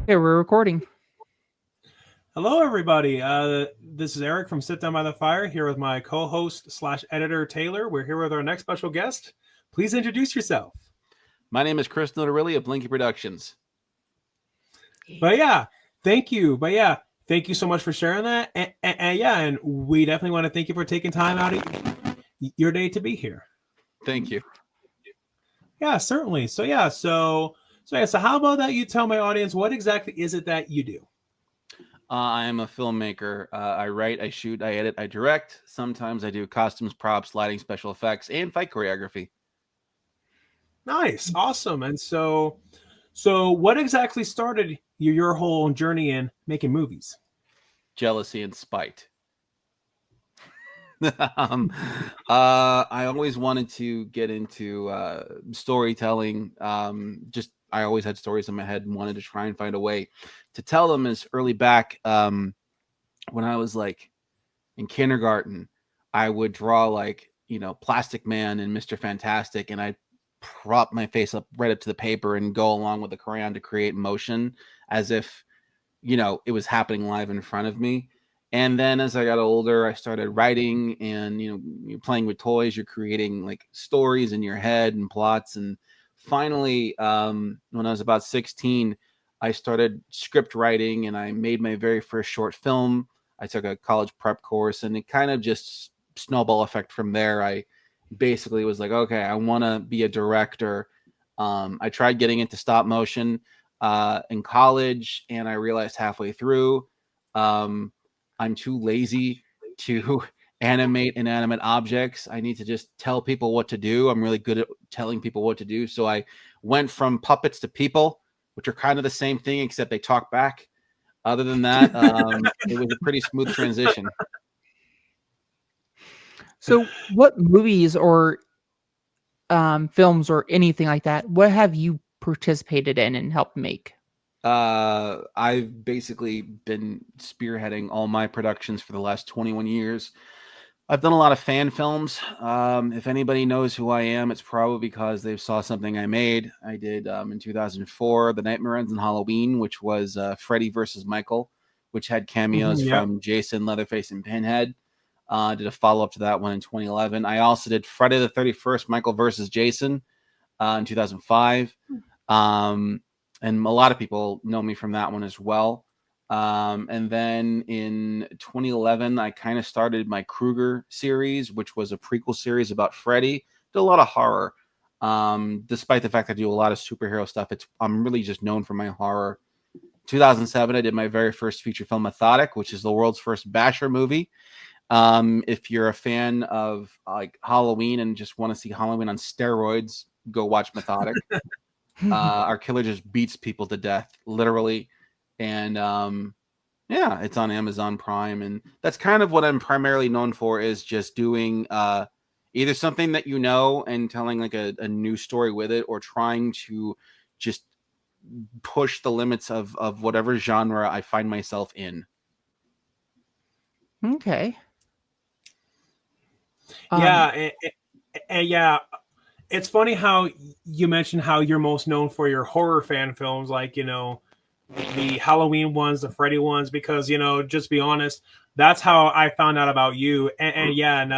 Okay, we're recording. Hello, everybody. This is Eric from Sit Down by the Fire here with my co-host slash editor Taylor. We're here with our next special guest. Please introduce yourself. My name is Chris Notarile of Blinky Productions. But yeah, thank you. But yeah, thank you so much for sharing that. And we definitely want to thank you for taking time out of your day to be here. Thank you. Yeah, certainly. So how about that? You tell my audience what exactly is it that you do? I am a filmmaker. I write, I shoot, I edit, I direct. Sometimes I do costumes, props, lighting, special effects, and fight choreography. Nice, awesome. So what exactly started your whole journey in making movies? Jealousy and spite. um, I always wanted to get into storytelling. I always had stories in my head and wanted to try and find a way to tell them as early back when I was like in kindergarten. I would draw Plastic Man and Mr. Fantastic, and I'd prop my face up right up to the paper and go along with the crayon to create motion as if it was happening live in front of me. And then as I got older, I started writing and you're playing with toys, you're creating like stories in your head and plots. And finally, when I was about 16, I started script writing and I made my very first short film. I took a college prep course and it kind of just snowball effect from there. I basically was like, okay, I want to be a director. I tried getting into stop motion in college, and I realized halfway through um, I'm too lazy to animate inanimate objects. I need to just tell people what to do. I'm really good at telling people what to do. So I went from puppets to people, which are kind of the same thing, except they talk back. Other than that, it was a pretty smooth transition. So, what movies or films or anything like that, what have you participated in and helped make? I've basically been spearheading all my productions for the last 21 years. I've done a lot of fan films. If anybody knows who I am, it's probably because they saw something I made. I did in 2004 The Nightmare Ends on Halloween, which was Freddy versus Michael, which had cameos Yep. from Jason, Leatherface, and Pinhead. Did a follow up to that one in 2011. I also did Friday the 31st, Michael versus Jason in 2005. Um, and a lot of people know me from that one as well. And then in 2011, I kind of started my Krueger series, which was a prequel series about Freddy. Did a lot of horror. Despite the fact I do a lot of superhero stuff, I'm really just known for my horror. 2007, I did my very first feature film, Methodic, which is the world's first basher movie. If you're a fan of like Halloween and just want to see Halloween on steroids, go watch Methodic. Our killer just beats people to death, literally, and yeah, it's on Amazon Prime, and that's kind of what I'm primarily known for is just doing either something that and telling like a new story with it, or trying to just push the limits of whatever genre I find myself in. Okay. Yeah, Um, and yeah, it's funny how you mentioned how you're most known for your horror fan films, like the Halloween ones, the Freddy ones, because just be honest, that's how I found out about you. And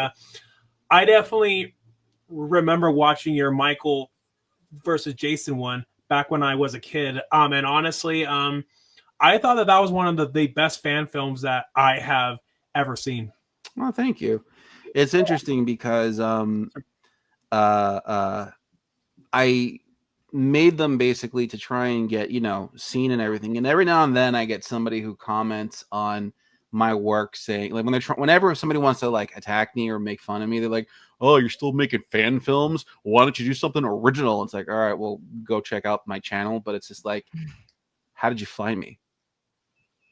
I definitely remember watching your Michael versus Jason one back when I was a kid. And honestly, I thought that was one of the best fan films that I have ever seen. Well, thank you. It's interesting because uh, uh, I made them basically to try and get, seen and everything. And every now and then I get somebody who comments on my work saying like whenever somebody wants to like attack me or make fun of me, they're like, "Oh, you're still making fan films? Why don't you do something original?" It's like, all right, well, go check out my channel. But it's just like, how did you find me?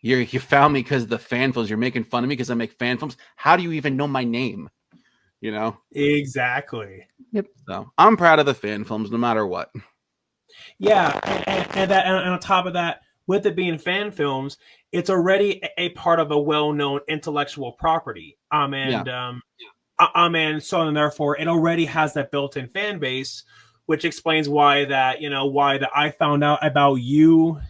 You found me because the fan films. You're making fun of me because I make fan films. How do you even know my name? You know? Exactly. yep. So I'm proud of the fan films no matter what. Yeah, and on top of that, with it being fan films, it's already a part of a well-known intellectual property. Yeah. And so and therefore it already has that built-in fan base, which explains why that I found out about you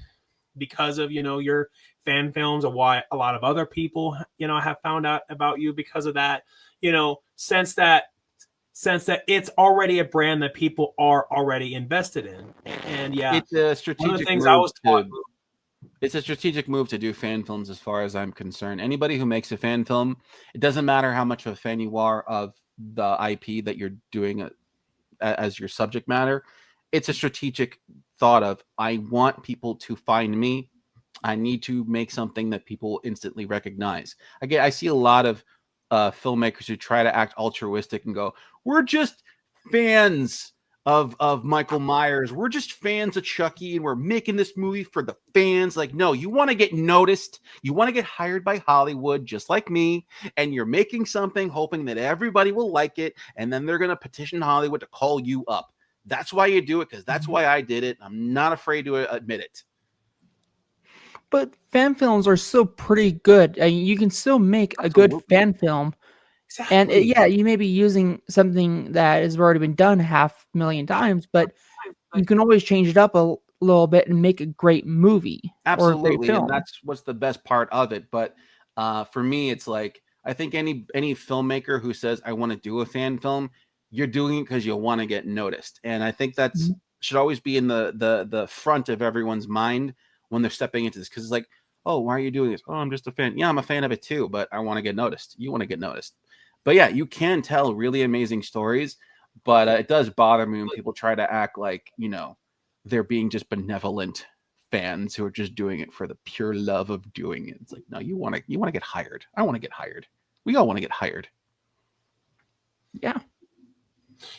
because of, your fan films, or why a lot of other people, have found out about you because of that, sense that it's already a brand that people are already invested in. And yeah, It's a one of the strategic things I move was taught. to it's a strategic move to do fan films, as far as I'm concerned. Anybody who makes a fan film, it doesn't matter how much of a fan you are of the IP that you're doing as your subject matter. It's a strategic thought of, I want people to find me. I need to make something that people instantly recognize. Again, I see a lot of filmmakers who try to act altruistic and go, "We're just fans of Michael Myers. We're just fans of Chucky, and we're making this movie for the fans." Like, no, you want to get noticed. You want to get hired by Hollywood, just like me, and you're making something hoping that everybody will like it, and then they're going to petition Hollywood to call you up. That's why you do it, because that's why I did it. I'm not afraid to admit it. But fan films are still pretty good. You can still make a good Absolutely. fan film, and Exactly. yeah, you may be using something that has already been done 500,000 times, but you can always change it up a little bit and make a great movie or a great Absolutely, and film. that's what's the best part of it. But for me, it's like, I think any filmmaker who says, I want to do a fan film, you're doing it because you want to get noticed, and I think that's Mhm. should always be in the front of everyone's mind when they're stepping into this. Because it's like, oh, why are you doing this? Oh, I'm just a fan. Yeah, I'm a fan of it too, but I want to get noticed. You want to get noticed, but yeah, you can tell really amazing stories. But it does bother me when people try to act like, they're being just benevolent fans who are just doing it for the pure love of doing it. It's like, no, you want to get hired. I want to get hired. We all want to get hired. Yeah.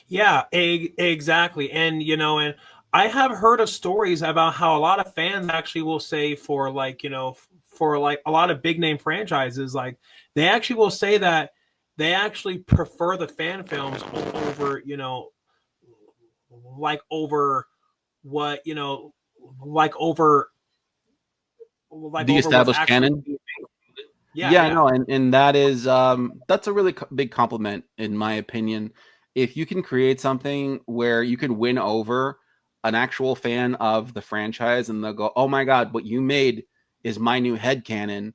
Yeah, exactly. And I have heard of stories about how a lot of fans actually will say, for like, for like a lot of big name franchises, like they actually will say that they actually prefer the fan films over, like over what, like over The what's established actually canon. being made. Yeah, Yeah, yeah. no, and that is that's a really big compliment, in my opinion. If you can create something where you can win over an actual fan of the franchise, and they'll go, "Oh my god, what you made is my new headcanon.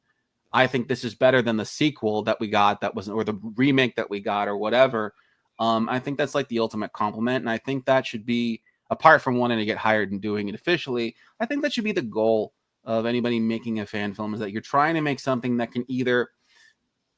I think this is better than the sequel that we got, that wasn't, or the remake that we got, or whatever." I think that's like the ultimate compliment, and I think that should be, apart from wanting to get hired and doing it officially, I think that should be the goal of anybody making a fan film, is that you're trying to make something that can either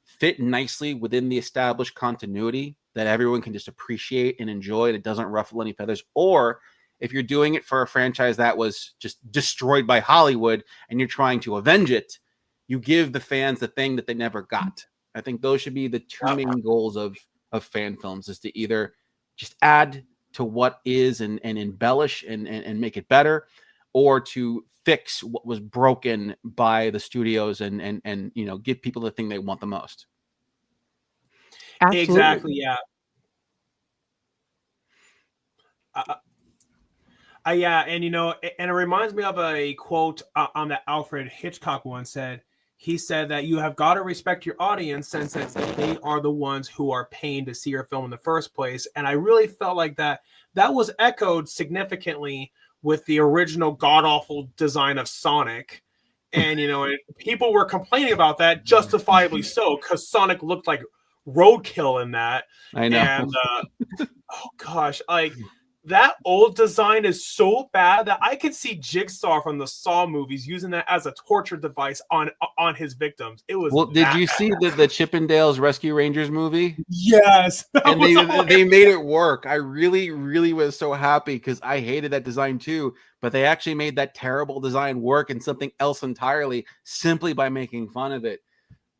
fit nicely within the established continuity that everyone can just appreciate and enjoy, and it doesn't ruffle any feathers, or if you're doing it for a franchise that was just destroyed by Hollywood and you're trying to avenge it, you give the fans the thing that they never got. I think those should be the two main goals of fan films, is to either just add to what is, and embellish and make it better, or to fix what was broken by the studios, and give people the thing they want the most. Exactly, Absolutely. yeah. Uh, yeah, and and it reminds me of a quote on that Alfred Hitchcock once said. He said that you have got to respect your audience, since that they are the ones who are paying to see your film in the first place. And I really felt like that was echoed significantly with the original god awful design of Sonic. And and people were complaining about that, justifiably so, because Sonic looked like roadkill in that. I know. And oh gosh, like that old design is so bad that I could see Jigsaw from the Saw movies using that as a torture device on his victims. It was Well, did that you bad. see the Chippendales Rescue Rangers movie? Yes, that And was they hilarious. made it work. I really, really was so happy, because I hated that design too. But they actually made that terrible design work in something else entirely, simply by making fun of it.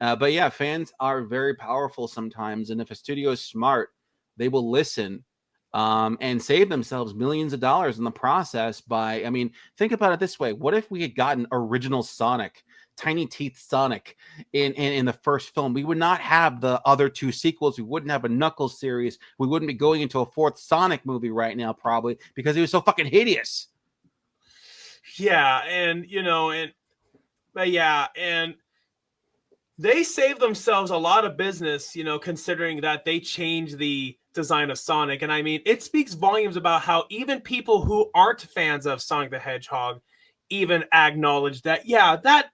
But yeah, fans are very powerful sometimes, and if a studio is smart, they will listen, and save themselves millions of dollars in the process. By, I mean, think about it this way: what if we had gotten original Sonic, Tiny Teeth Sonic, in the first film? We would not have the other two sequels. We wouldn't have a Knuckles series. We wouldn't be going into a fourth Sonic movie right now, probably, because he was so fucking hideous. Yeah, and but yeah, and they saved themselves a lot of business, considering that they changed the design of Sonic. And I mean, it speaks volumes about how even people who aren't fans of Sonic the Hedgehog, even acknowledge that, yeah, that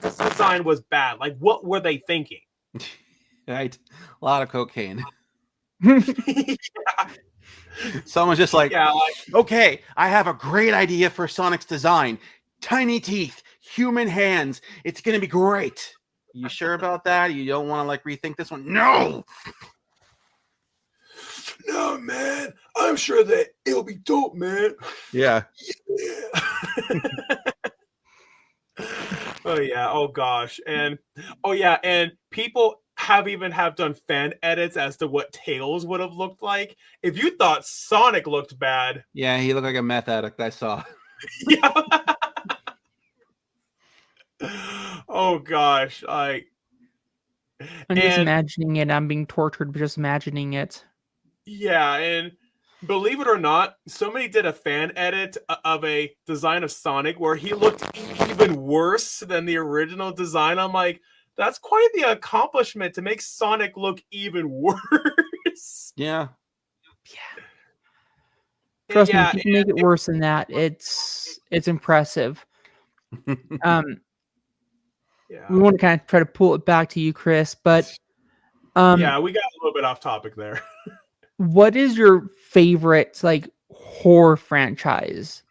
design was bad. Like, what were they thinking? Right, a lot of cocaine. Yeah, Someone's just like, yeah, like, okay, I have a great idea for Sonic's design. Tiny teeth, human hands. It's gonna be great. You sure about that? You don't want to like rethink this one? No. no, man, I'm sure that it'll be dope, man. Yeah. Yeah. Oh yeah, oh gosh. And oh yeah, and people have done fan edits as to what Tails would have looked like. If you thought Sonic looked bad, Yeah, he looked like a meth addict. I saw. yeah. Oh gosh, like, I'm just and imagining it. I'm being tortured just imagining it. yeah, and believe it or not, somebody did a fan edit of a design of Sonic where he looked even worse than the original design. I'm like, that's quite the accomplishment to make Sonic look even worse. Yeah. Trust me, Yeah, if you can make it worse than that, it's impressive. Um, yeah, we want to kind of try to pull it back to you, Chris, but yeah. We got a little bit off topic there. what is your favorite like horror franchise?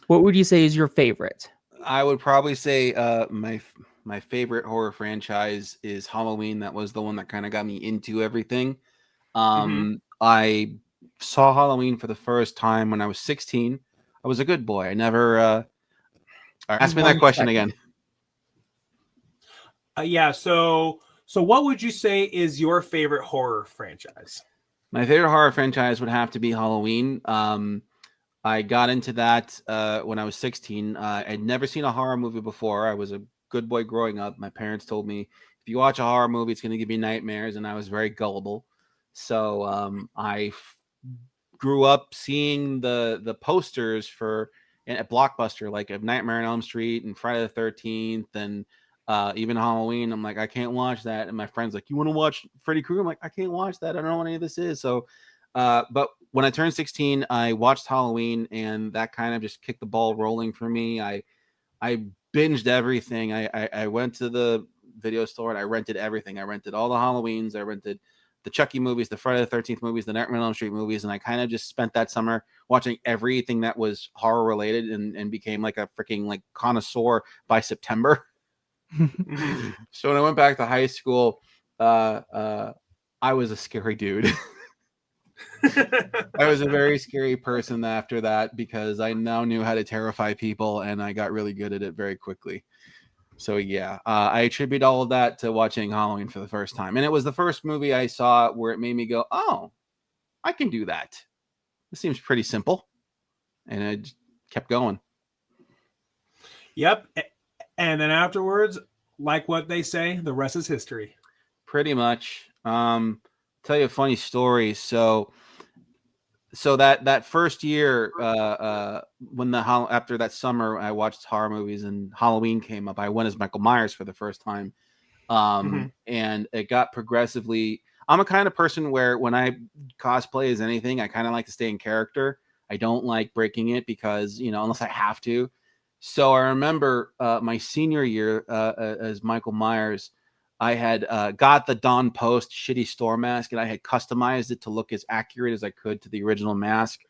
What would you say is your favorite? I would probably say my favorite horror franchise is Halloween. That was the one that kind of got me into everything. I saw Halloween for the first time when I was 16. I was a good boy. I never ask me that 1 question second. again. Yeah. So what would you say is your favorite horror franchise? My favorite horror franchise would have to be Halloween. I got into that when I was 16. I'd never seen a horror movie before. I was a good boy growing up. My parents told me, if you watch a horror movie, it's going to give you nightmares, and I was very gullible. So I grew up seeing the posters for at Blockbuster, like of Nightmare on Elm Street and Friday the 13th, and even Halloween. I'm like, I can't watch that. And my friend's like, you want to watch Freddy Krueger? I'm like, I can't watch that. I don't know what any of this is. So, but when I turned 16, I watched Halloween, and that kind of just kicked the ball rolling for me. I binged everything. I went to the video store and I rented everything. I rented all the Halloweens. I rented the Chucky movies, the Friday the 13th movies, the Nightmare on Elm Street movies, and I kind of just spent that summer watching everything that was horror related, and became like a freaking like connoisseur by September. So when I went back to high school, I was a scary dude. I was a very scary person after that, because I now knew how to terrify people, and I got really good at it very quickly. So yeah, I attribute all of that to watching Halloween for the first time, and it was the first movie I saw where it made me go, "Oh, I can do that. This seems pretty simple," and I just kept going. Yep. And then afterwards, like what they say, the rest is history. Pretty much. Tell you a funny story. So that first year, when after that summer, I watched horror movies and Halloween came up. I went as Michael Myers for the first time, and it got progressively. I'm a kind of person where when I cosplay as anything, I kind of like to stay in character. I don't like breaking it, because unless I have to. So I remember my senior year as Michael Myers. I had got the Don Post shitty store mask, and I had customized it to look as accurate as I could to the original mask.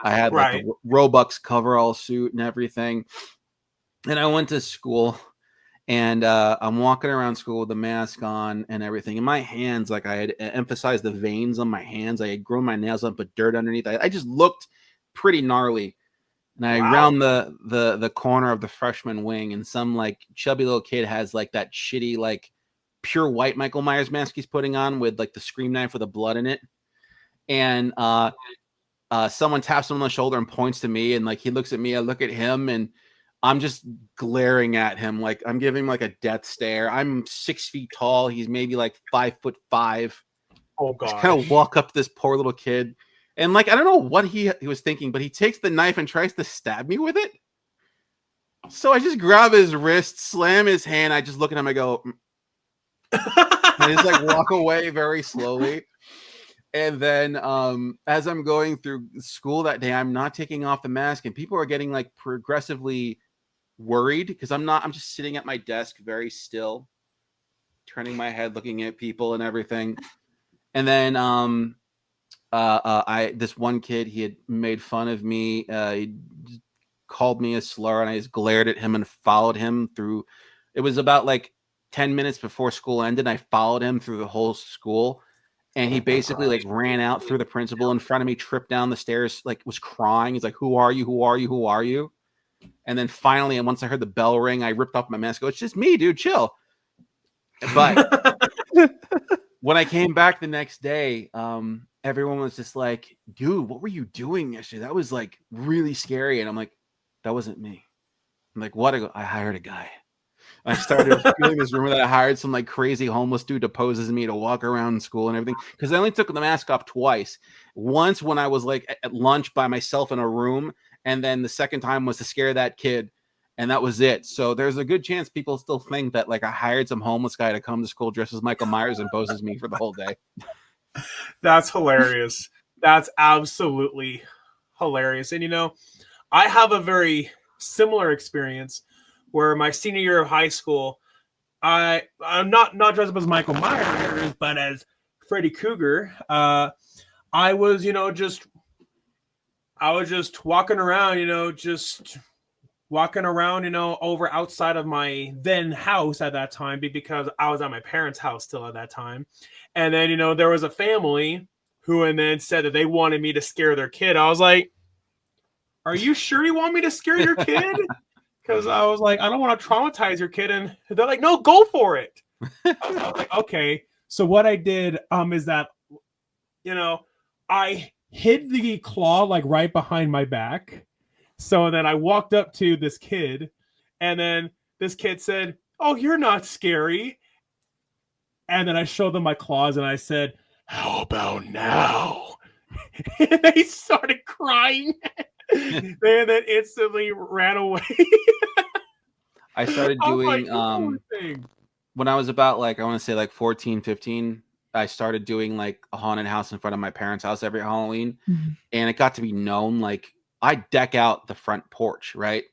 I had like a Robux coverall suit and everything. And I went to school, and I'm walking around school with the mask on and everything. And my hands, like I had emphasized the veins on my hands. I had grown my nails up, put dirt underneath. I just looked pretty gnarly. And I round the corner of the freshman wing, and some like chubby little kid has like that shitty like pure white Michael Myers mask he's putting on with like the scream knife with the blood in it. And someone taps him on the shoulder and points to me, and like he looks at me, I look at him, and I'm just glaring at him like I'm giving him like a death stare. I'm 6 feet tall. He's maybe like 5'5". Oh god. Just kind of walk up to this poor little kid. And like I don't know what he was thinking, but he takes the knife and tries to stab me with it. So I just grab his wrist, slam his hand. I just look at him. I go, I just like walk away very slowly. And then as I'm going through school that day, I'm not taking off the mask, and people are getting like progressively worried because I'm just sitting at my desk very still, turning my head, looking at people and everything. And then this one kid, he had made fun of me. He called me a slur, and I just glared at him and followed him through. It was about like 10 minutes before school ended. I followed him through the whole school, and he basically like ran out through the principal in front of me, tripped down the stairs, like was crying. He's like, "Who are you? Who are you? Who are you?" And then finally, and once I heard the bell ring, I ripped off my mask. Go, "It's just me, dude. Chill." But when I came back the next day, everyone was just like, "Dude, what were you doing yesterday? That was like really scary." And I'm like, "That wasn't me." I'm like, "What?" I hired a guy. I started feeling this rumor that I hired some like crazy homeless dude to pose as me to walk around school and everything. Because I only took the mask off twice. Once when I was like at lunch by myself in a room, and then the second time was to scare that kid, and that was it. So there's a good chance people still think that like I hired some homeless guy to come to school dressed as Michael Myers and pose as me for the whole day. That's hilarious. That's absolutely hilarious. And I have a very similar experience where my senior year of high school, I'm not dressed up as Michael Myers, but as Freddy Krueger. I was just walking around, over outside of my then house at that time, because I was at my parents' house still at that time. And then there was a family who and then said that they wanted me to scare their kid. I was like, "Are you sure you want me to scare your kid?" Because I was like, "I don't want to traumatize your kid." And they're like, "No, go for it." I was like, "Okay." So what I did is that, I hid the claw like right behind my back. So then I walked up to this kid, and then this kid said, "Oh, you're not scary." And then I showed them my claws, and I said, "How about now?" And they started crying. And then instantly ran away. I started doing when I was about like, I want to say like 14, 15, I started doing like a haunted house in front of my parents' house every Halloween. Mhm. And it got to be known, like I deck out the front porch, right?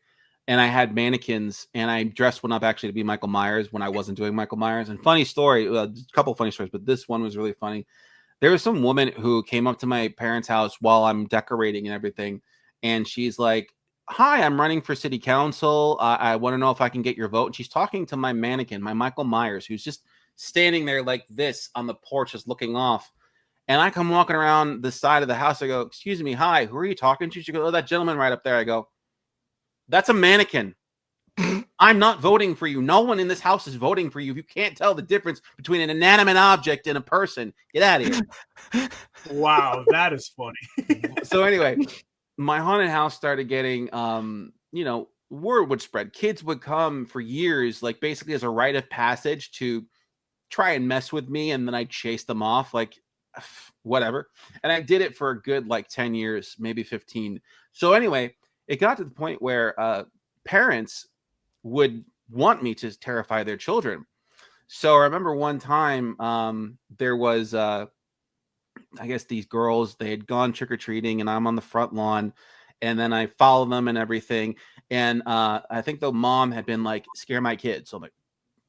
And I had mannequins, and I dressed one up actually to be Michael Myers when I wasn't doing Michael Myers. And funny story, a couple funny stories, but this one was really funny. There was some woman who came up to my parents' house while I'm decorating and everything, and she's like, "Hi, I'm running for city council. I want to know if I can get your vote." And she's talking to my mannequin, my Michael Myers, who's just standing there like this on the porch, just looking off. And I come walking around the side of the house. I go, "Excuse me, hi, who are you talking to?" She goes, "Oh, that gentleman right up there." I go, "That's a mannequin. I'm not voting for you. No one in this house is voting for you. If you can't tell the difference between an inanimate object and a person, get out of here." Wow, that is funny. So anyway, my haunted house started getting, word would spread. Kids would come for years, like basically as a rite of passage to try and mess with me, and then I chase them off, like whatever. And I did it for a good like 10 years, maybe 15. So anyway, it got to the point where parents would want me to terrify their children. So I remember one time there was I guess these girls, they had gone trick-or-treating, and I'm on the front lawn, and then I follow them and everything. And I think the mom had been like, "Scare my kids." So I'm like,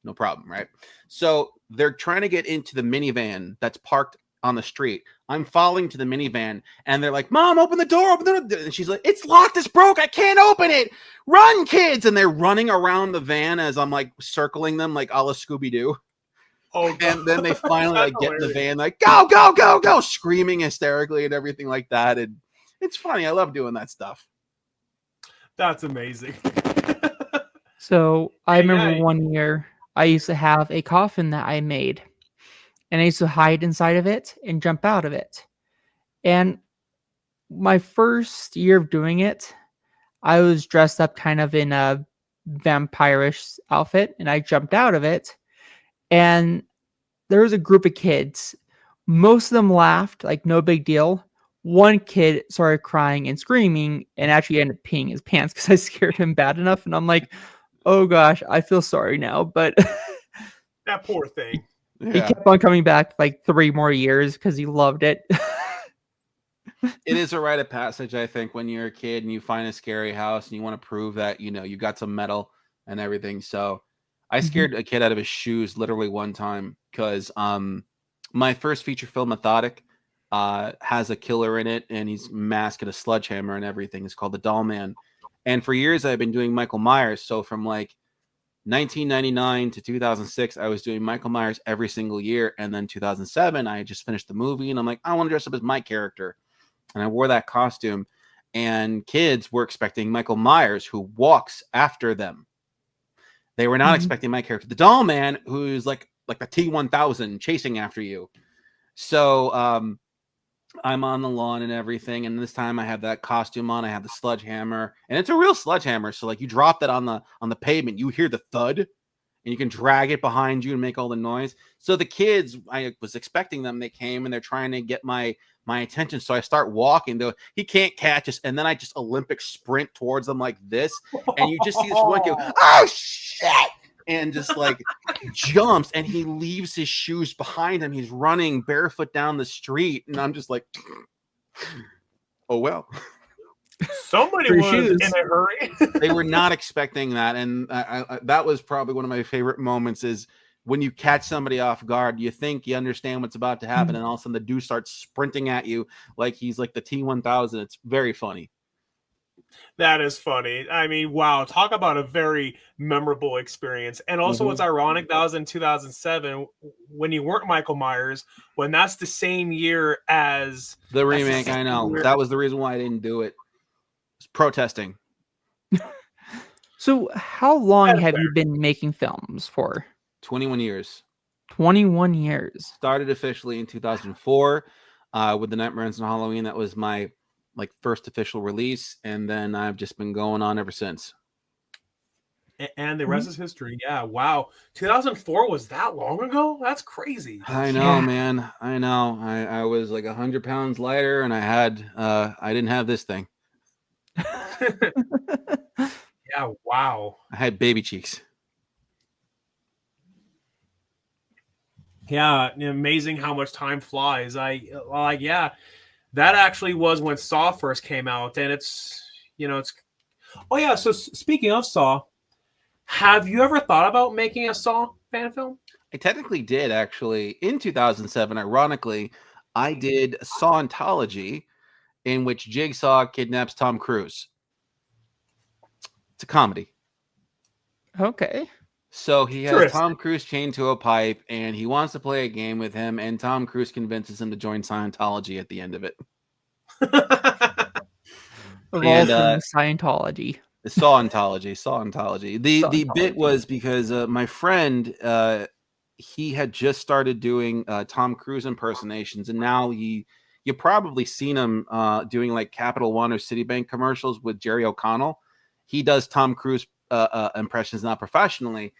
no problem, right? So they're trying to get into the minivan that's parked on the street. I'm following to the minivan, and they're like, "Mom, open the door, open the door." And she's like, "It's locked, it's broke, I can't open it. Run, kids." And they're running around the van as I'm like circling them like a la Scooby-Doo. Oh, God. And then they finally like get in the van, like, "Go, go, go, go," screaming hysterically and everything like that. And it's funny. I love doing that stuff. That's amazing. So I remember yeah. one year I used to have a coffin that I made, and I used to hide inside of it and jump out of it. And my first year of doing it, I was dressed up kind of in a vampirish outfit, and I jumped out of it. And there was a group of kids. Most of them laughed, like no big deal. One kid started crying and screaming and actually ended up peeing his pants because I scared him bad enough. And I'm like, "Oh gosh, I feel sorry now." But That poor thing. he kept on coming back like 3 more years because he loved it. It is a rite of passage, I think, when you're a kid and you find a scary house and you want to prove that you got some metal and everything. So I Mhm. scared a kid out of his shoes literally one time because my first feature film, Methodic, has a killer in it and he's masked at a sledgehammer and everything. It's called The Doll Man. And for years I've been doing Michael Myers. So from like 1999 to 2006, I was doing Michael Myers every single year. And then 2007, I just finished the movie and I'm like, I want to dress up as my character. And I wore that costume. And kids were expecting Michael Myers, who walks after them. They were not Mhm. expecting my character, the Doll Man, who's like the T-1000 chasing after you. So I'm on the lawn and everything, and this time I have that costume on. I have the sledgehammer, and it's a real sledgehammer. So like you drop that on the pavement, you hear the thud, and you can drag it behind you and make all the noise. So the kids, I was expecting them. They came and they're trying to get my attention. So I start walking. Though he can't catch us, and then I just Olympic sprint towards them like this, and you just see this one kid, oh shit, and just like jumps, and he leaves his shoes behind him. He's running barefoot down the street, and I'm just like, oh well. Somebody Free was in shoes. a hurry. They were not expecting that, and that was probably one of my favorite moments. Is when you catch somebody off guard, you think you understand what's about to happen, and all of a sudden the dude starts sprinting at you like he's like the T-1000. It's very funny. That is funny. I mean, wow, talk about a very memorable experience. And also, what's ironic, that was in 2007 when you weren't Michael Myers, when that's the same year as The remake. I know that was the reason why I didn't do it. It's protesting. So, how long That's have fair. you been making films for? 21 years. 21 years. Started officially in 2004 with the Nightmares on Halloween. That was my first official release, and then I've just been going on ever since. And the rest is history. Yeah, wow. 2004 was that long ago? That's crazy. I know, man. I know. I was like 100 pounds lighter, and I didn't have this thing. Yeah, wow. I had baby cheeks. Yeah, amazing how much time flies. Yeah, that actually was when Saw first came out, and it's. Oh yeah. So speaking of Saw, have you ever thought about making a Saw fan film? I technically did, actually. In 2007, ironically, I did Sawntology, in which Jigsaw kidnaps Tom Cruise. It's a comedy. Okay. So he has Tom Cruise chained to a pipe, and he wants to play a game with him, and Tom Cruise convinces him to join Scientology at the end of it. Of all things, Scientology. Sawntology. The bit Scientology. was because my friend, he had just started doing Tom Cruise impersonations, and now you probably seen him doing like Capital One or Citibank commercials with Jerry O'Connell. He does Tom Cruise impressions, not professionally,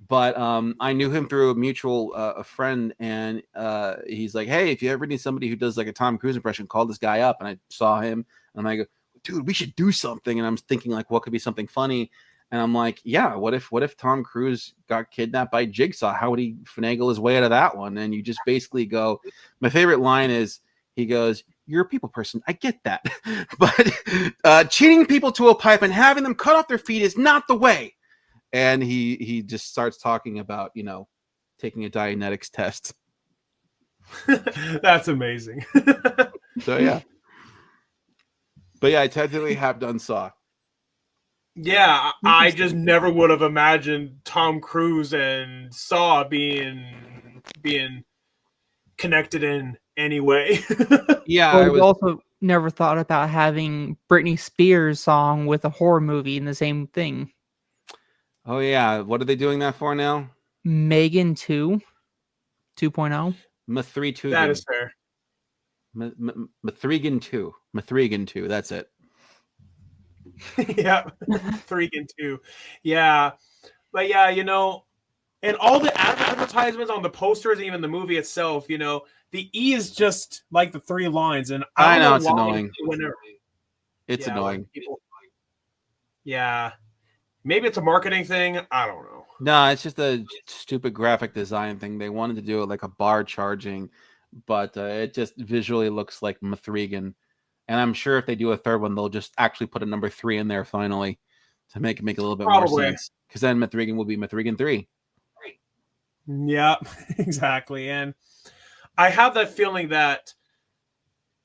but I knew him through a mutual a friend, and he's like, hey, if you ever need somebody who does like a Tom Cruise impression, call this guy up. And I saw him, and I go, dude, we should do something. And I'm thinking like, what could be something funny? And I'm like, yeah, what if Tom Cruise got kidnapped by Jigsaw? How would he finagle his way out of that one? And you just basically go, my favorite line is, he goes, you're a people person. I get that. But chaining people to a pipe and having them cut off their feet is not the way. And he just starts talking about, taking a Dianetics test. That's amazing. So, yeah. But yeah, I technically have done Saw. Yeah, I just never would have imagined Tom Cruise and Saw being connected in any way. Yeah, I also never thought about having Britney Spears song with a horror movie in the same thing. Oh yeah, what are they doing that for now? Megan 2, 2.0. Mithrigan. That is fair. Mithrigan 2. Mithrigan 2. That's it. Yeah, 3 and 2. Yeah, but yeah, and all the advertisements on the posters, and even the movie itself, the E is just like the 3 lines, and I know it's annoying. It's annoying. Yeah, maybe it's a marketing thing. I don't know. No, it's just a stupid graphic design thing. They wanted to do it like a bar charging, but it just visually looks like Mithrigan. And I'm sure if they do a third one, they'll just actually put a number 3 in there finally to make it make a little bit more Probably. sense. Because then Mithrigan will be Mithrigan 3. Yeah, exactly. And I have that feeling that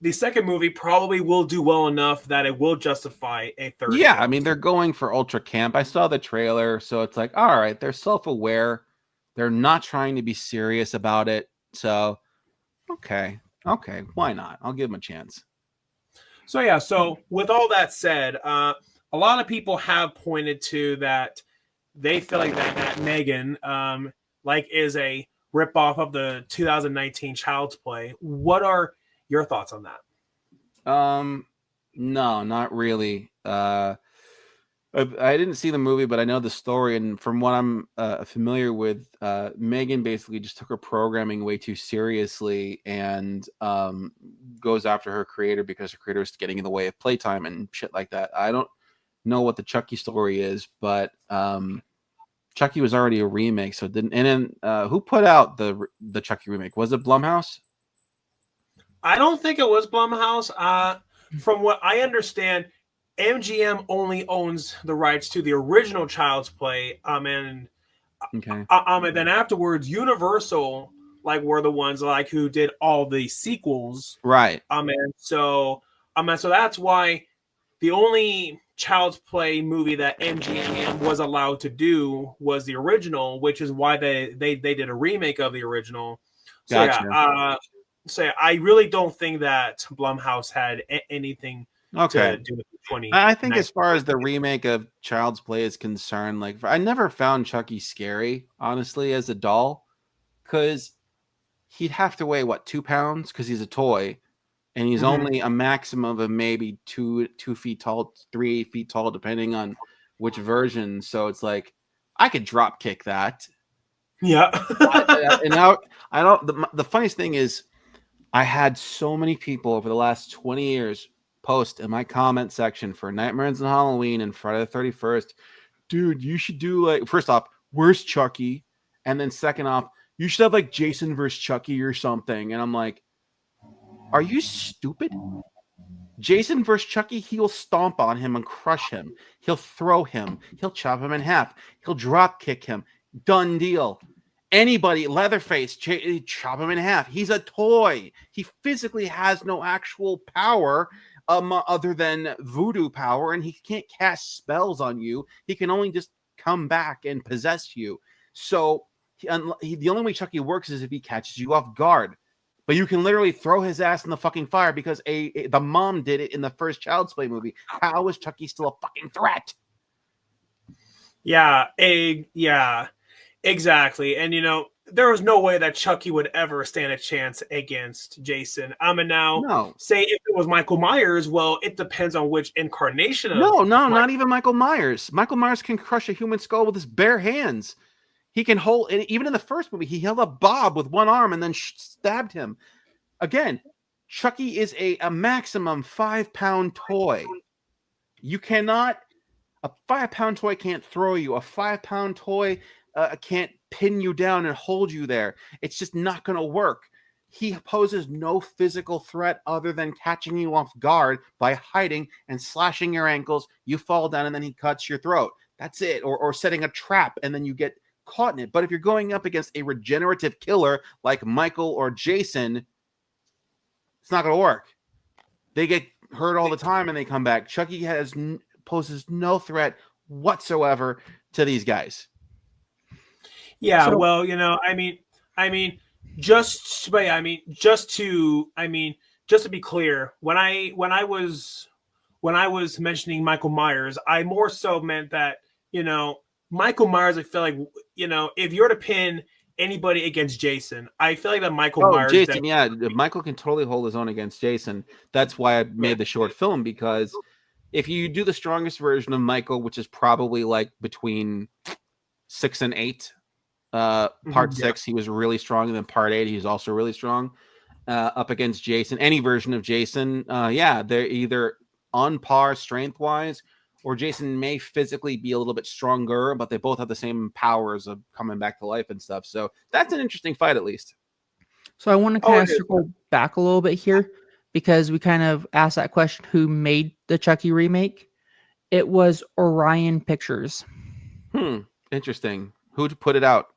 the second movie probably will do well enough that it will justify a third Yeah, film. I mean, they're going for ultra camp. I saw the trailer, so it's like, all right, they're self-aware. They're not trying to be serious about it. So, okay, why not? I'll give them a chance. So yeah, so with all that said, a lot of people have pointed to that they feel like that Megan like is a ripoff of the 2019 Child's Play. What are your thoughts on that? No, not really. I didn't see the movie, but I know the story, and from what I'm familiar with, Megan basically just took her programming way too seriously and goes after her creator because her creator is getting in the way of playtime and shit like that. I don't know what the Chucky story is, but Chucky was already a remake, so it didn't. And then who put out the Chucky remake? Was it Blumhouse? I don't think it was Blumhouse. From what I understand, MGM only owns the rights to the original Child's Play. And Okay. and then afterwards, Universal were the ones who did all the sequels. Right. And so that's why the only Child's Play movie that MGM was allowed to do was the original, which is why they did a remake of the original. So Gotcha. yeah, I really don't think that Blumhouse had anything Okay. to do with 20. I think as far as the remake of Child's Play is concerned, like I never found Chucky scary, honestly, as a doll, because he'd have to weigh what 2 pounds because he's a toy, and he's only a maximum of maybe 2 feet tall, 3 feet tall, depending on which version. So it's like I could drop kick that. Yeah. And now I don't. The funniest thing is, I had so many people over the last 20 years post in my comment section for Nightmares on Halloween and Friday the 31st. Dude, you should do like, first off, where's Chucky? And then second off, you should have like Jason versus Chucky or something. And I'm like, are you stupid? Jason versus Chucky, he'll stomp on him and crush him. He'll throw him. He'll chop him in half. He'll drop kick him. Done deal. Anybody, Leatherface, chop him in half. He's a toy. He physically has no actual power other than voodoo power, and he can't cast spells on you. He can only just come back and possess you. So the only way Chucky works is if he catches you off guard. But you can literally throw his ass in the fucking fire because the mom did it in the first Child's Play movie. How is Chucky still a fucking threat? Yeah, exactly. And there was no way that Chucky would ever stand a chance against Jason. And now, No. say if it was Michael Myers, well, it depends on which incarnation of not even Michael Myers. Michael Myers can crush a human skull with his bare hands. He can hold, even in the first movie, he held up Bob with one arm and then stabbed him. Again, Chucky is a maximum 5-pound toy. You cannot, a 5-pound toy can't throw you. A 5-pound toy can't pin you down and hold you there. It's just not going to work. He poses no physical threat other than catching you off guard by hiding and slashing your ankles. You fall down and then he cuts your throat. That's it. Or setting a trap and then you get caught in it. But if you're going up against a regenerative killer like Michael or Jason, it's not going to work. They get hurt all the time and they come back. Chucky poses no threat whatsoever to these guys. Yeah, So- well, just to be clear, when I was mentioning Michael Myers, I more so meant that Michael Myers. I feel like if you're to pin anybody against Jason, I feel like that Michael Myers. Jason, yeah, Michael can totally hold his own against Jason. That's why I made the short film, because if you do the strongest version of Michael, which is probably like between 6 and 8. Part 6, he was really strong, and then part 8, he's also really strong. Up against Jason, any version of Jason, they're either on par strength-wise, or Jason may physically be a little bit stronger, but they both have the same powers of coming back to life and stuff. So that's an interesting fight, at least. So I want to kind of circle back a little bit here, because we kind of asked that question, who made the Chucky remake? It was Orion Pictures. Interesting. Who'd put it out?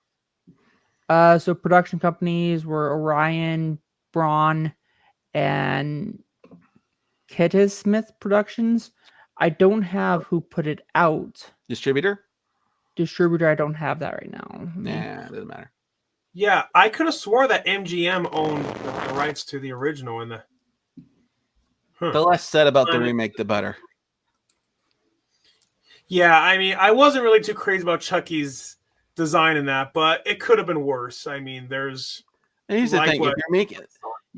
So production companies were Orion, Braun, and Kittis Smith Productions. I don't have who put it out. Distributor? Distributor, I don't have that right now. Nah, it doesn't matter. Yeah, I could have swore that MGM owned the rights to the original and the. The less said about the remake, the better. Yeah, I mean, I wasn't really too crazy about Chucky's design in that, but it could have been worse. I mean, there's. And here's the thing: if you're making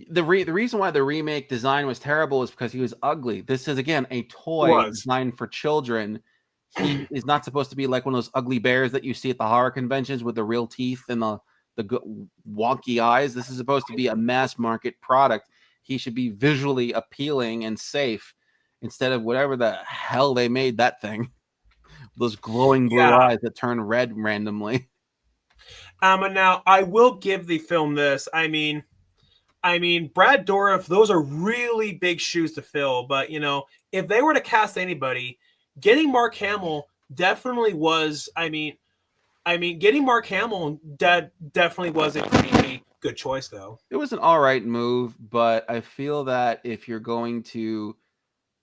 the reason why the remake design was terrible is because he was ugly. This is again a toy designed for children. He is not supposed to be like one of those ugly bears that you see at the horror conventions with the real teeth and the wonky eyes. This is supposed to be a mass market product. He should be visually appealing and safe instead of whatever the hell they made that thing. Those glowing blue eyes that turn red randomly. And now I will give the film this. I mean, Brad Dourif, those are really big shoes to fill. But you know, if they were to cast anybody, getting Mark Hamill definitely was. I mean, getting Mark Hamill definitely was a pretty good choice, though. It was an all right move, but I feel that if you're going to,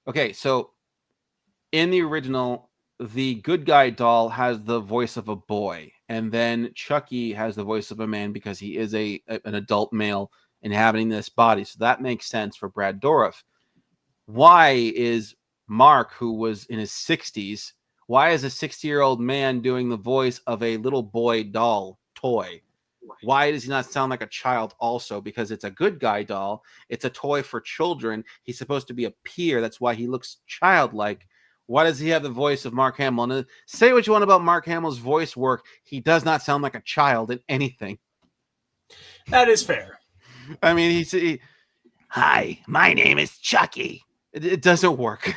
okay, so in the original, the good guy doll has the voice of a boy, and then Chucky has the voice of a man because he is an adult male inhabiting this body. So that makes sense for Brad Dourif. Why is Mark, who was in his 60s, why is a 60-year-old man doing the voice of a little boy doll toy? Why does he not sound like a child also? Because it's a good guy doll. It's a toy for children. He's supposed to be a peer. That's why he looks childlike. Why does he have the voice of Mark Hamill? And say what you want about Mark Hamill's voice work. He does not sound like a child in anything. That is fair. I mean, hi, my name is Chucky. It doesn't work.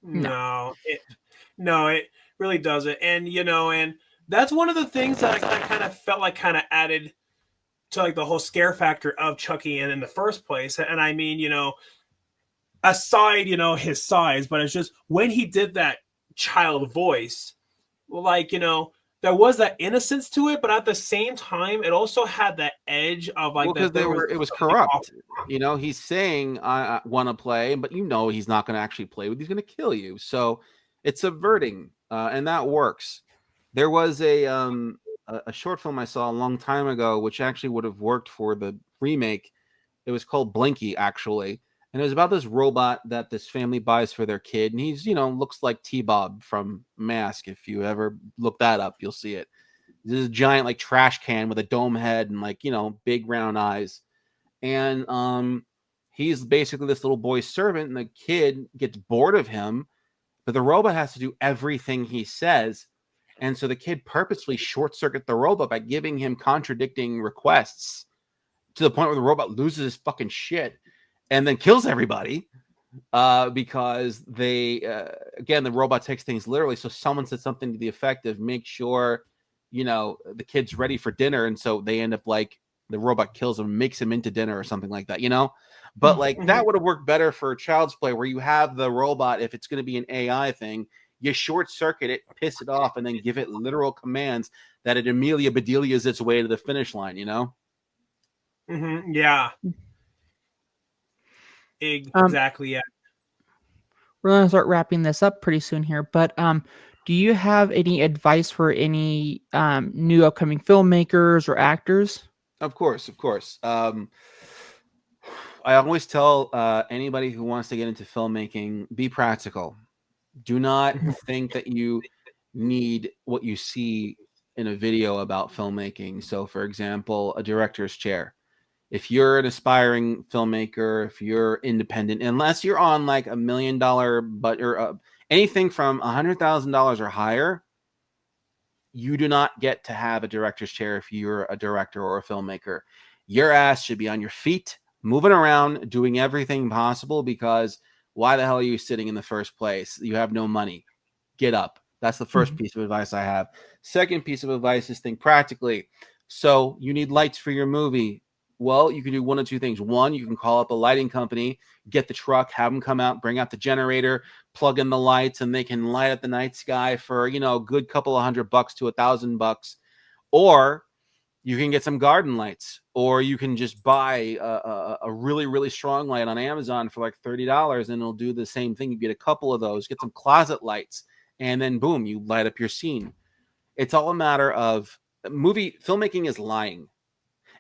No, it really doesn't. And you know, and that's one of the things that I kind of felt like kind of added to like the whole scare factor of Chucky in the first place. And I mean, you know, aside, you know, his size, but it's just when he did that child voice, like, you know, there was that innocence to it, but at the same time, it also had that edge of like, because it was corrupt. You know, he's saying I want to play, but you know he's not going to actually play with. He's going to kill you. So it's subverting, and that works. There was a short film I saw a long time ago, which actually would have worked for the remake. It was called Blinky, actually. And it was about this robot that this family buys for their kid. And he's, you know, looks like T-Bob from Mask. If you ever look that up, you'll see it. This is a giant, like, trash can with a dome head and, like, you know, big round eyes. And he's basically this little boy's servant. And the kid gets bored of him. But the robot has to do everything he says. And so the kid purposely short-circuit the robot by giving him contradicting requests to the point where the robot loses his fucking shit and then kills everybody because they, again, the robot takes things literally. So someone said something to the effect of make sure, you know, the kid's ready for dinner. And so they end up like the robot kills him, makes him into dinner or something like that, you know? But like that would have worked better for Child's Play where you have the robot, if it's going to be an AI thing, you short circuit it, piss it off, and then give it literal commands that it Amelia Bedelia's its way to the finish line, you know? Mm-hmm. Yeah. Exactly. Yeah. We're going to start wrapping this up pretty soon here, but do you have any advice for any new upcoming filmmakers or actors? Of course. I always tell anybody who wants to get into filmmaking, be practical. Do not think that you need what you see in a video about filmmaking. So, for example, a director's chair. If you're an aspiring filmmaker, if you're independent, unless you're on like $1 million but or anything from $100,000 or higher, you do not get to have a director's chair if you're a director or a filmmaker. Your ass should be on your feet, moving around, doing everything possible, because why the hell are you sitting in the first place? You have no money. Get up. That's the first piece of advice I have. Second piece of advice is think practically. So you need lights for your movie. Well, you can do one of two things. One, you can call up a lighting company, get the truck, have them come out, bring out the generator, plug in the lights, and they can light up the night sky for, a good couple of $100 to $1,000. Or you can get some garden lights, or you can just buy a really, really strong light on Amazon for like $30, and it'll do the same thing. You get a couple of those, get some closet lights, and then boom, you light up your scene. It's all a matter of filmmaking is lying,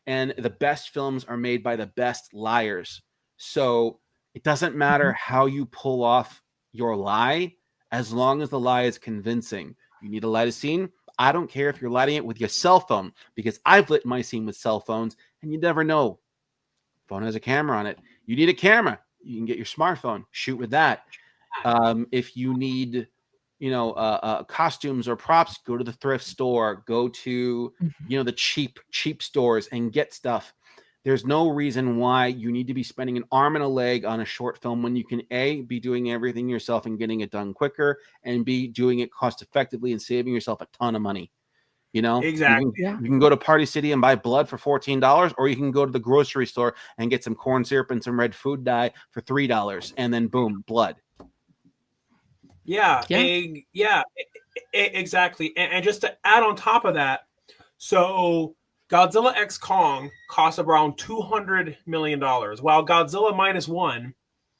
and the best films are made by the best liars. So it doesn't matter how you pull off your lie, as long as the lie is convincing. You need to light a scene. I don't care if you're lighting it with your cell phone, because I've lit my scene with cell phones, and you never know. Phone has a camera on it. You need a camera. You can get your smartphone, shoot with that. If you need, costumes or props, go to the thrift store, go to, the cheap stores and get stuff. There's no reason why you need to be spending an arm and a leg on a short film when you can A, be doing everything yourself and getting it done quicker, and B, doing it cost effectively and saving yourself a ton of money. Exactly. You can go to Party City and buy blood for $14, or you can go to the grocery store and get some corn syrup and some red food dye for $3, and then boom, blood. Yeah. Exactly. And just to add on top of that, so Godzilla X Kong cost around $200 million, while Godzilla Minus One,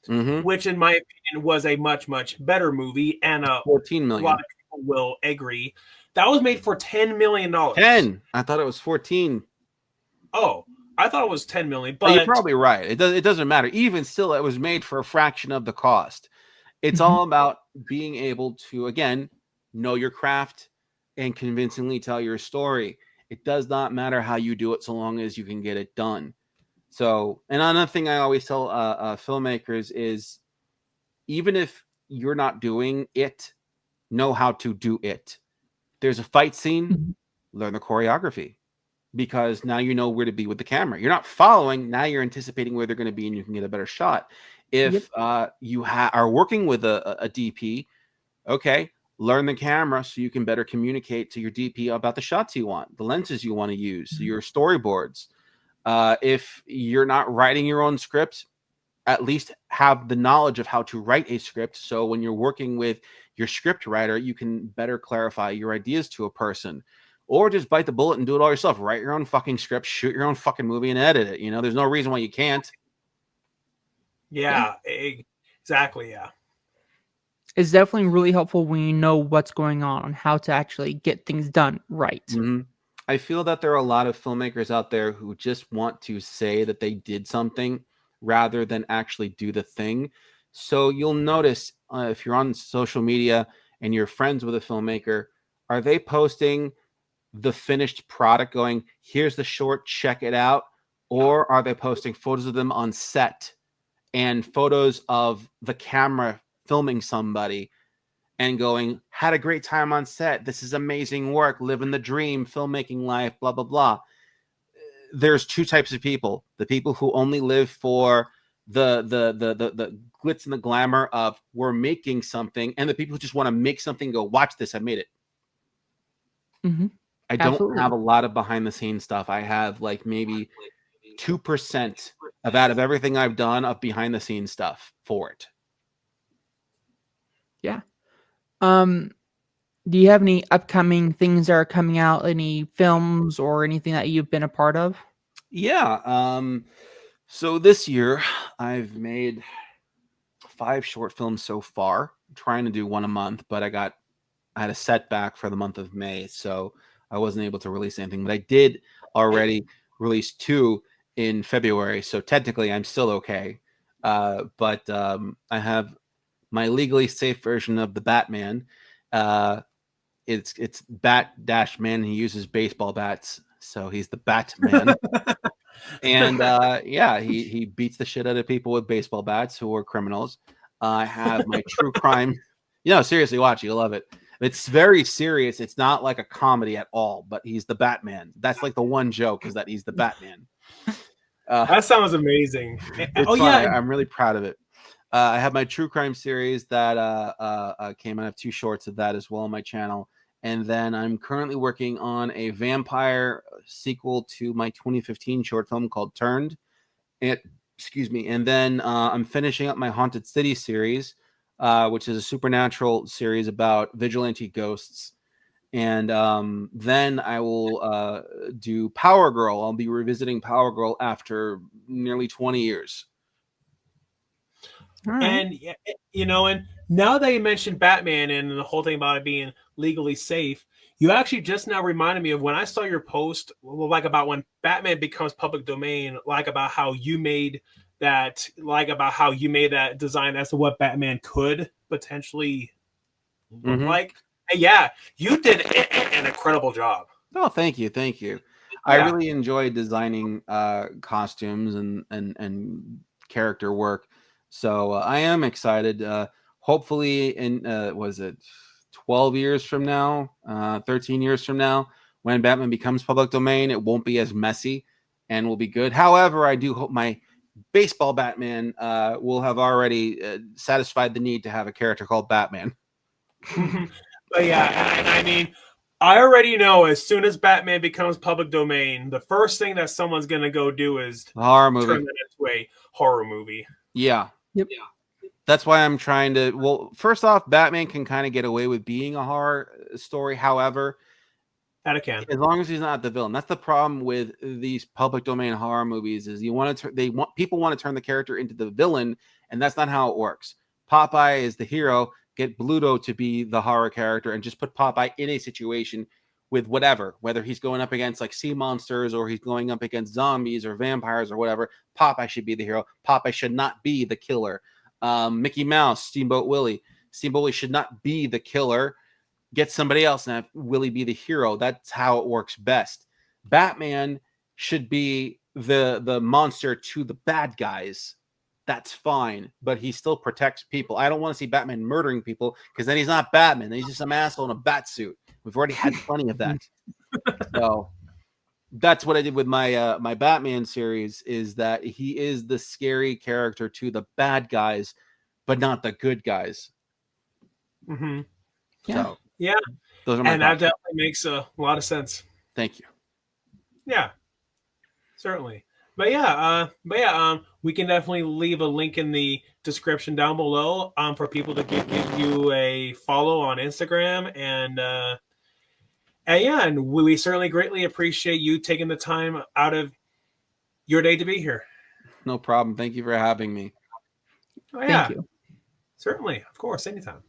which in my opinion was a much, much better movie, and $14 million. A lot of people will agree, that was made for $10 million. 10. I thought it was 14. Oh, I thought it was 10 million, but you're probably right. It doesn't matter. Even still, it was made for a fraction of the cost. It's all about being able to, again, know your craft and convincingly tell your story. It does not matter how you do it, so long as you can get it done. So, and another thing I always tell filmmakers is, even if you're not doing it, know how to do it. There's a fight scene, learn the choreography, because now you know where to be with the camera. You're not following, now you're anticipating where they're going to be, and you can get a better shot. If you are working with a DP, okay, learn the camera so you can better communicate to your DP about the shots you want, the lenses you want to use, your storyboards. If you're not writing your own script, at least have the knowledge of how to write a script, so when you're working with your script writer, you can better clarify your ideas to a person. Or just bite the bullet and do it all yourself. Write your own fucking script, shoot your own fucking movie, and edit it. There's no reason why you can't. Yeah, exactly. Yeah. It's definitely really helpful when you know what's going on how to actually get things done right. I feel that there are a lot of filmmakers out there who just want to say that they did something rather than actually do the thing. So you'll notice if you're on social media and you're friends with a filmmaker, are they posting the finished product going, here's the short, check it out? Or are they posting photos of them on set and photos of the camera filming somebody and going, had a great time on set, this is amazing work, living the dream, filmmaking life, blah, blah, blah. There's two types of people: the people who only live for the glitz and the glamour of we're making something, and the people who just want to make something and go, watch this, I made it. I don't have a lot of behind the scenes stuff. I have like maybe 2% of out of everything I've done of behind the scenes stuff for it. Yeah. Do you have any upcoming things that are coming out, any films or anything that you've been a part of? Yeah. So this year I've made 5 short films so far. I'm trying to do one a month, but I had a setback for the month of May, so I wasn't able to release anything. But I did already release 2 in February, so technically I'm still okay. But I have my legally safe version of the Batman. It's Bat-Man. He uses baseball bats, so he's the Batman. And yeah, he beats the shit out of people with baseball bats who are criminals. I have my true crime. Seriously, watch it. You'll love it. It's very serious. It's not like a comedy at all, but he's the Batman. That's like the one joke, is that he's the Batman. That sounds amazing. I'm really proud of it. I have my true crime series that came out. I have 2 shorts of that as well on my channel. And then I'm currently working on a vampire sequel to my 2015 short film called Turned. And excuse me. And then I'm finishing up my Haunted City series, which is a supernatural series about vigilante ghosts. And then I will do Power Girl. I'll be revisiting Power Girl after nearly 20 years. All right. And and now that you mentioned Batman and the whole thing about it being legally safe, you actually just now reminded me of when I saw your post, like about when Batman becomes public domain, like about how you made that, design as to what Batman could potentially look like. And yeah, you did an incredible job. Oh, thank you, thank you. I Yeah. really enjoy designing costumes and character work. So I am excited. Hopefully, in was it 12 years from now, 13 years from now, when Batman becomes public domain, it won't be as messy and will be good. However, I do hope my baseball Batman will have already satisfied the need to have a character called Batman. But yeah, and I mean, I already know as soon as Batman becomes public domain, the first thing that someone's gonna go do is A horror turn movie. that into a horror movie. Yeah. Yep. That's why I'm trying to. Well, first off, Batman can kind of get away with being a horror story. However, That it can. as long as he's not the villain, that's the problem with these public domain horror movies. Is you want to, people want to turn the character into the villain, and that's not how it works. Popeye is the hero. Get Bluto to be the horror character, and just put Popeye in a situation with whatever, whether he's going up against like sea monsters or he's going up against zombies or vampires or whatever. Popeye should be the hero. Popeye should not be the killer. Mickey Mouse, Steamboat Willie. Steamboat Willie should not be the killer. Get somebody else and have Willie be the hero. That's how it works best. Batman should be the monster to the bad guys. That's fine, but he still protects people. I don't want to see Batman murdering people because then he's not Batman. Then he's just some asshole in a bat suit. We've already had plenty of that. So that's what I did with my my Batman series, is that he is the scary character to the bad guys, but not the good guys. Mm-hmm. Yeah. So Yeah, those are my and that thoughts. definitely makes a lot of sense. Thank you. Yeah, certainly. We can definitely leave a link in the description down below for people to give you a follow on Instagram, and we certainly greatly appreciate you taking the time out of your day to be here. No problem. Thank you for having me. Oh yeah, Thank you. certainly, of course, anytime.